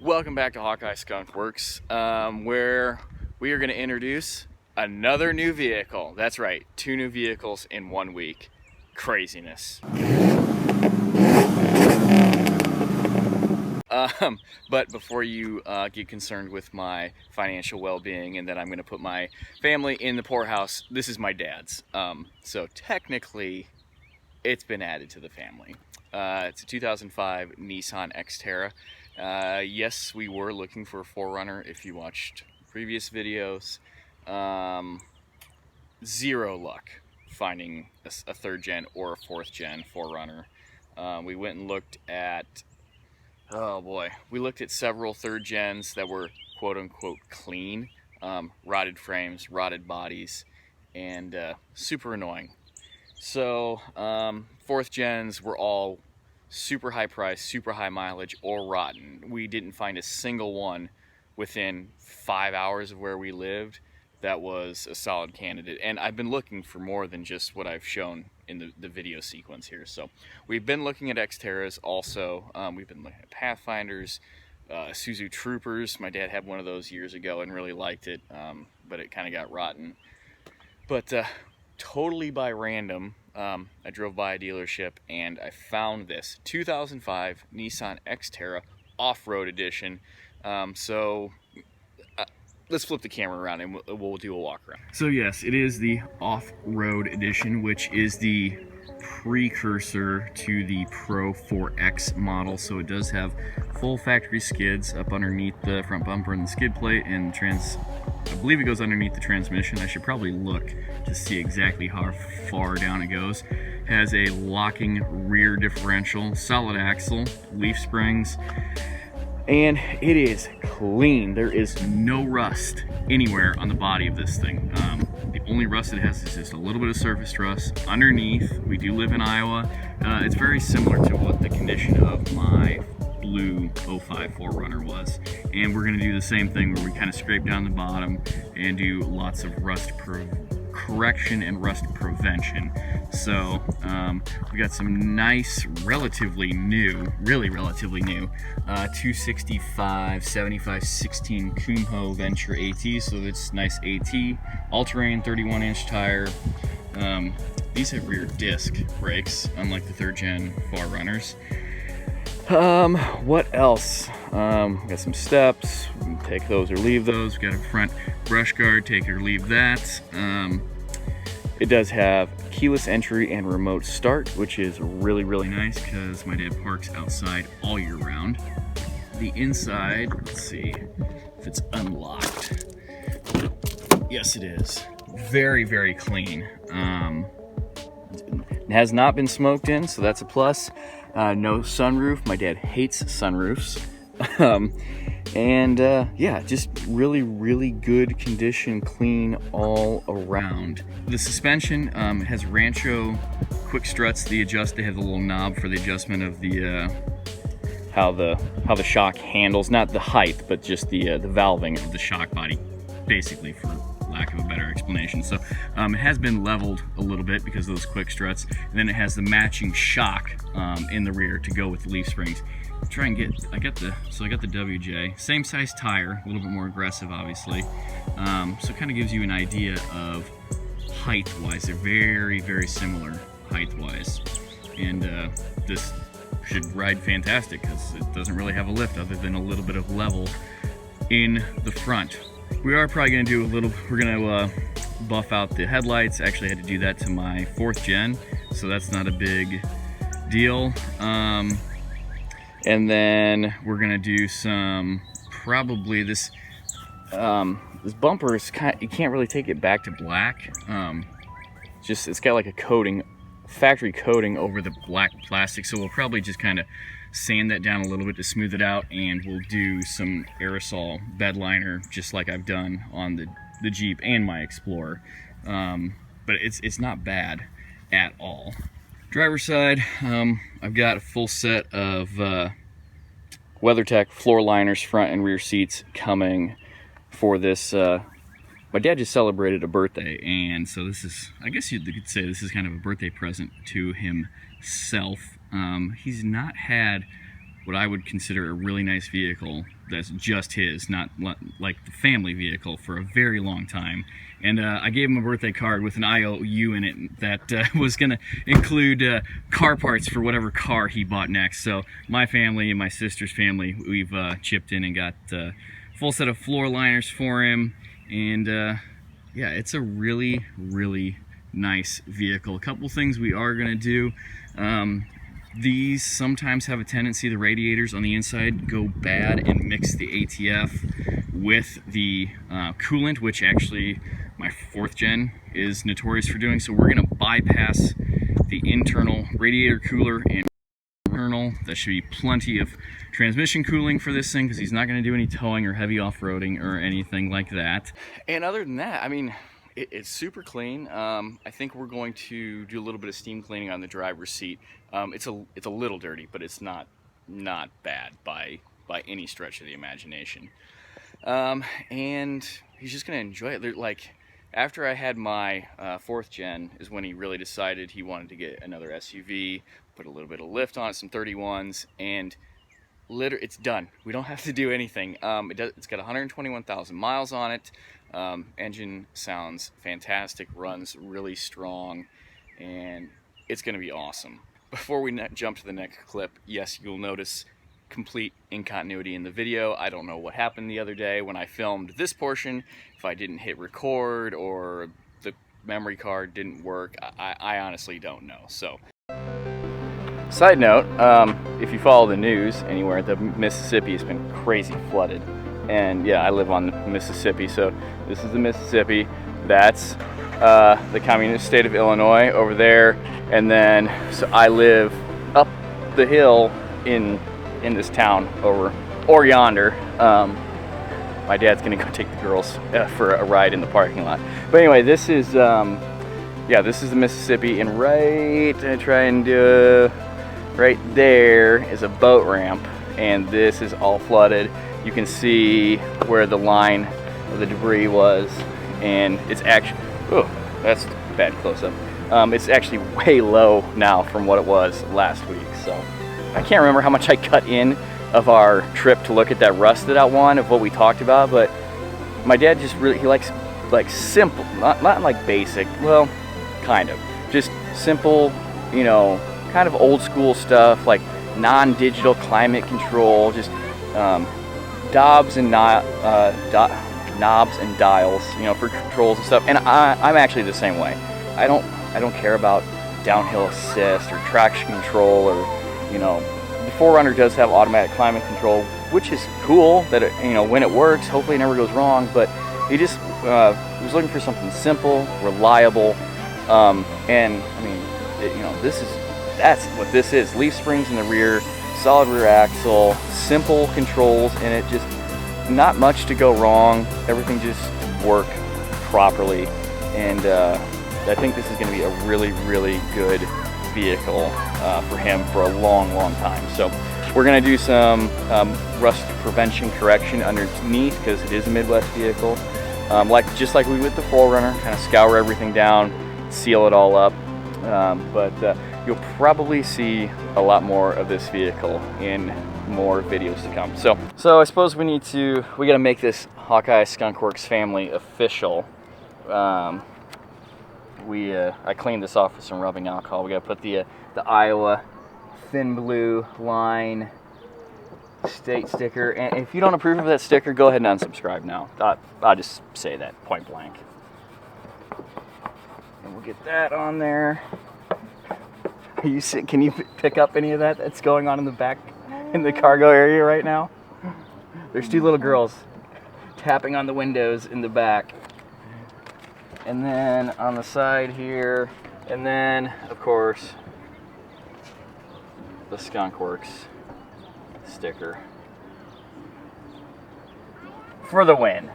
Welcome back to Hawkeye Skunk Works, where we are going to introduce another new vehicle. That's right, 2 new vehicles in 1 week. Craziness. But before you get concerned with my financial well-being and that I'm going to put my family in the poorhouse, this is my dad's. So technically, it's been added to the family. It's a 2005 Nissan Xterra. Yes, we were looking for a 4Runner if you watched previous videos. Zero luck finding a 3rd gen or a 4th gen 4Runner. We went and looked at, oh boy, we looked at several 3rd gens that were quote unquote clean. Rotted frames, rotted bodies, and super annoying. So 4th gens were all super high price, super high mileage, or rotten. We didn't find a single one within 5 hours of where we lived that was a solid candidate. And I've been looking for more than just what I've shown in the video sequence here. So we've been looking at Xterras also. We've been looking at Pathfinders, Isuzu Troopers. My dad had one of those years ago and really liked it, but it kind of got rotten. But totally by random, I drove by a dealership and I found this 2005 Nissan Xterra Off-Road Edition. Let's flip the camera around and we'll do a walk around. So yes, it is the Off-Road Edition, which is the precursor to the Pro 4X model. So it does have full factory skids up underneath the front bumper and the skid plate, and I believe it goes underneath the transmission. I should probably look to see exactly how far down it goes. Has a locking rear differential, solid axle, leaf springs, and it is clean. There is no rust anywhere on the body of this thing. The only rust it has is just a little bit of surface rust underneath. We do live in Iowa. It's very similar to what the condition of my blue 05 4Runner was, and we're going to do the same thing where we kind of scrape down the bottom and do lots of rust correction and rust prevention. So we got some nice, relatively new 265 75 16 Kumho Venture AT. So it's nice AT, all-terrain 31-inch tire. These have rear disc brakes, unlike the 3rd gen 4Runners. What else? Got some steps, take those or leave those. We got a front brush guard, take it or leave that. It does have keyless entry and remote start, which is really nice because my dad parks outside all year round. The inside, let's see if it's unlocked. Yes, it is. Very clean. It has not been smoked in, so that's a plus. No sunroof. My dad hates sunroofs. Yeah, just really good condition, clean all around. The suspension has Rancho quick struts. They have the little knob for the adjustment of the how the shock handles, not the height, but just the valving of the shock body, basically, for lack of a better explanation. So it has been leveled a little bit because of those quick struts, and then it has the matching shock in the rear to go with the leaf springs. I got the WJ, same size tire, a little bit more aggressive, obviously. So it kind of gives you an idea of height-wise. They're very similar height-wise, and this should ride fantastic because it doesn't really have a lift other than a little bit of level in the front. We are probably going to do we're going to buff out the headlights. Actually, I had to do that to my 4th gen, so that's not a big deal. And then we're going to do some, probably this bumper is you can't really take it back to black. It's got like a coating, factory coating over the black plastic, so we'll probably just kind of sand that down a little bit to smooth it out, and we'll do some aerosol bed liner just like I've done on the Jeep and my Explorer. But it's not bad at all. Driver's side, I've got a full set of WeatherTech floor liners, front and rear seats, coming for this. My dad just celebrated a birthday, and so this is, I guess you could say this is kind of a birthday present to himself. He's not had what I would consider a really nice vehicle that's just his, not like the family vehicle, for a very long time. And I gave him a birthday card with an IOU in it that was going to include car parts for whatever car he bought next. So my family and my sister's family, we've chipped in and got a full set of floor liners for him. And yeah, it's a really, really nice vehicle. A couple things we are going to do. These sometimes have a tendency, the radiators on the inside go bad and mix the ATF with the coolant, which actually my 4th gen is notorious for doing. So we're going to bypass the internal radiator cooler and internal. There should be plenty of transmission cooling for this thing because he's not going to do any towing or heavy off-roading or anything like that. And other than that, I mean, it's super clean. I think we're going to do a little bit of steam cleaning on the driver's seat. It's a little dirty, but it's not bad by any stretch of the imagination. And he's just gonna enjoy it. Like, after I had my 4th gen is when he really decided he wanted to get another SUV, put a little bit of lift on it, some 31s, and it's done. We don't have to do anything. It's got 121,000 miles on it. Engine sounds fantastic, runs really strong, and it's going to be awesome. Before we jump to the next clip, yes, you'll notice complete incontinuity in the video. I don't know what happened the other day when I filmed this portion, if I didn't hit record or the memory card didn't work. I honestly don't know. So, side note, if you follow the news anywhere, the Mississippi has been crazy flooded. And yeah, I live on the Mississippi, so this is the Mississippi. That's the communist state of Illinois over there. And then, so I live up the hill in this town or yonder. My dad's gonna go take the girls for a ride in the parking lot. But anyway, this is yeah, this is the Mississippi, and right there is a boat ramp, and this is all flooded. You can see where the line of the debris was, and it's actually, oh, that's bad close-up. It's actually way low now from what it was last week. So I can't remember how much I cut in of our trip to look at that rusted out one of what we talked about, but my dad just really, he likes like simple, not like basic, well, kind of, just simple, you know, kind of old school stuff, like non-digital climate control, just knobs and dials, you know, for controls and stuff. And I'm actually the same way. I don't care about downhill assist or traction control, or, you know, the 4Runner does have automatic climate control, which is cool that it, you know, when it works, hopefully it never goes wrong. But he just was looking for something simple, reliable, and I mean, you know, that's what this is. Leaf springs in the rear, solid rear axle, simple controls, and it just, not much to go wrong. Everything just work properly, and I think this is going to be a really, really good vehicle for him for a long, long time. So we're going to do some rust prevention correction underneath, because it is a Midwest vehicle. Just like we did with the 4Runner, kind of scour everything down, seal it all up. But you'll probably see a lot more of this vehicle in more videos to come. So I suppose we gotta make this Hawkeye Skunk Works family official. I cleaned this off with some rubbing alcohol. We gotta put the Iowa thin blue line state sticker, and if you don't approve of that sticker, go ahead and unsubscribe now. I'll just say that point blank. And we'll get that on there. Can you pick up any of that that's going on in the back, in the cargo area right now? There's two little girls tapping on the windows in the back. And then on the side here, and then of course the Skunk Works sticker for the win.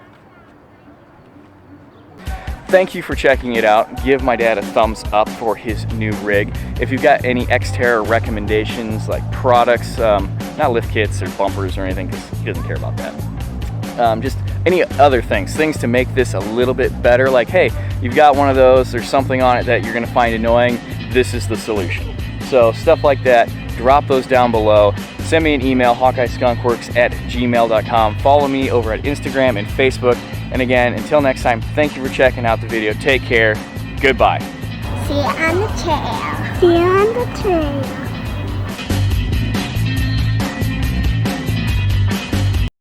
Thank you for checking it out. Give my dad a thumbs up for his new rig. If you've got any xterra recommendations, like products, not lift kits or bumpers or anything, because he doesn't care about that. Just any other things to make this a little bit better. Like, hey, you've got one of those, there's something on it that you're gonna find annoying, this is the solution. So stuff like that, drop those down below. send me an email, hawkeyeskunkworks@gmail.com. Follow me over at Instagram and Facebook. And again, until next time, thank you for checking out the video. Take care. Goodbye. See you on the trail. See you on the trail.